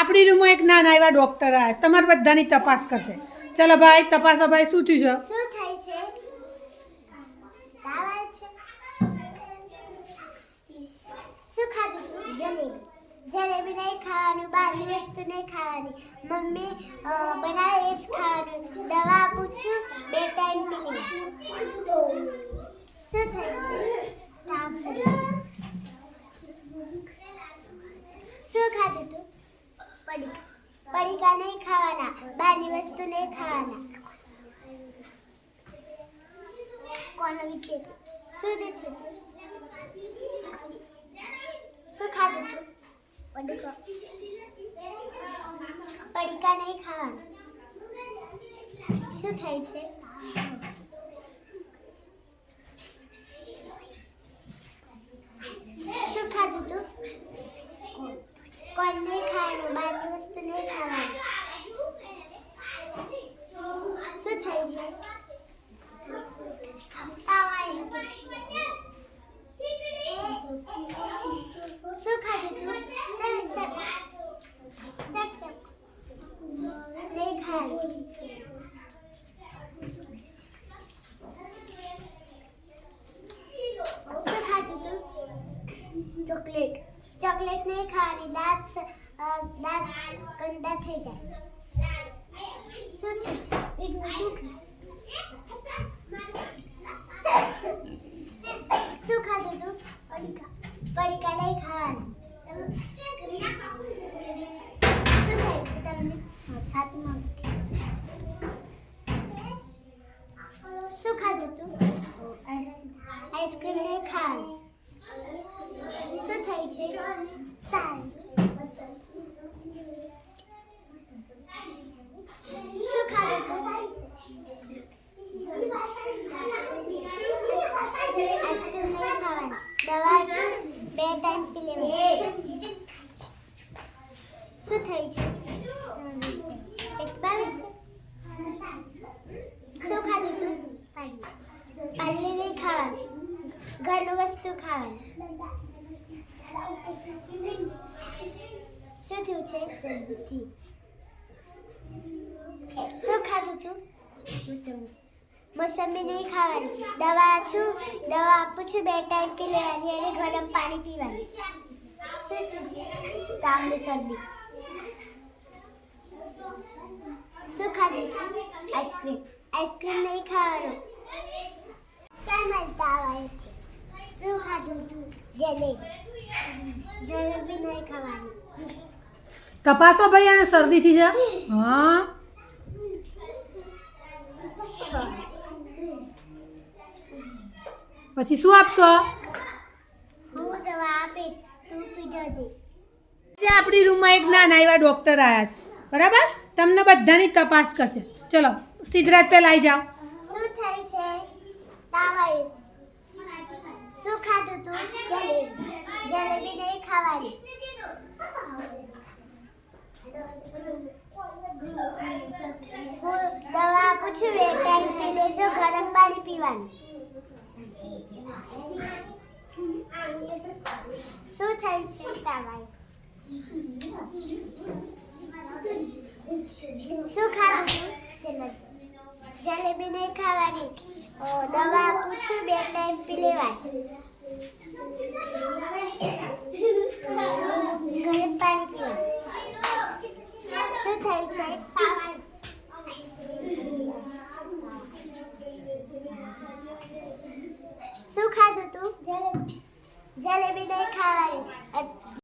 આપણી રૂમમાં એક નાના એવા ડોક્ટર આવે તમારી બધાની તપાસ કરશે. ચલો ભાઈ તપાસો ભાઈ, શું થયું છે? શું થાય છે? તાવ આવે છે? શું ખાધું તું? જલેબી. જલેબી નહીં ખાવાનું, બહારની વસ્તુ નહીં ખાવાની. મમ્મી બનાવે એ જ ખાવાનું. દવા આપું છું, 2 ટાઈમ પી લેવાનું. શું થાય છે? તાવ ચડે છે. શું ખાધું તું? પડીકા. પડીકા નહીં ખાવાના, બહારની વસ્તુ નહીં ખાવાના. કોનો વિચાર છે? શું દીધું તું? શું ખાધું તું? પડીકા. પડીકા નહીં ખાવાના. શું થાય છે? શું ખાધું તું? કોણ નહીં ખાવાનું, બહારની વસ્તુ નહીં ખાવાની. શું થાય છે? શું ખાધું તું? ચક ચક નહીં ખાવાનું. શું ખાધું તું? ચોકલેટ. ચોકલેટ નહીં ખાવાની, દાંત ગંદા થઈ જાય. શું થયું છે? પેટમાં દુખે છે. શું ખાધું તું? પડીકા. પડીકા નહીં ખાવાના. શું થાય છે તમને? છાતીમાં દુખે. શું ખાધું તું? આઈસ્ક્રીમ નહીં ખાવાની. શું થાય છે? તાવ. શું ખાધું તું? આઈસ્ક્રીમ નહીં ખાવાની. દવા છું, 2 ટાઈમ પી લેવાની. શું થાય છે? પેટમાં. શું ખાધું તું? પાણી નહીં ખાવાની, ઘરનું વસ્તુ ખાવાની. શું થયું છે? સબ્જી. શું ખાધું તું? મોસંબી નહીં ખાવાની. દવા આપું છું, 2 ટાઈમ પી લેવાની અને ગરમ પાણી પીવાનું. શું થયું છે? તાવ ને શરદી. શું ખાધું તું? આઈસ્ક્રીમ નહીં ખાવાનું. કેમ તાવ આવે છે? શું ખાધું તું? જલેબી નહીં ખાવાની. તપાસો ભાઈ, આને શરદી થઈ છે. હા પછી શું આપશો? હું દવા આપીશ, તું પી જજે. આપણી રૂમમાં એક નાના એવા ડોક્ટર આવ્યા છે, બરાબર? તમને બધાની તપાસ કરશે. ચલો સિદ્ધરાજ પહેલા આવી જાઓ. શું થાય છે? તાવ આવે છે. શું ખાધું તું? જલેબી નહીં ખાવાની. હું દવા આપું છું, 2 ટાઈમ પી લેજો, ગરમ પાણી પીવાનું. શું થાય છે? તાવ આવે. શું ખાધું તું? જલેબી નહીં ખાવાની. દવા આપું છું, 2 ટાઈમ પી લેવાની. ગરમ પાણી પીવાનું. શું થાય છે? શું ખાધું તું? જલેબી નહીં ખાવાની.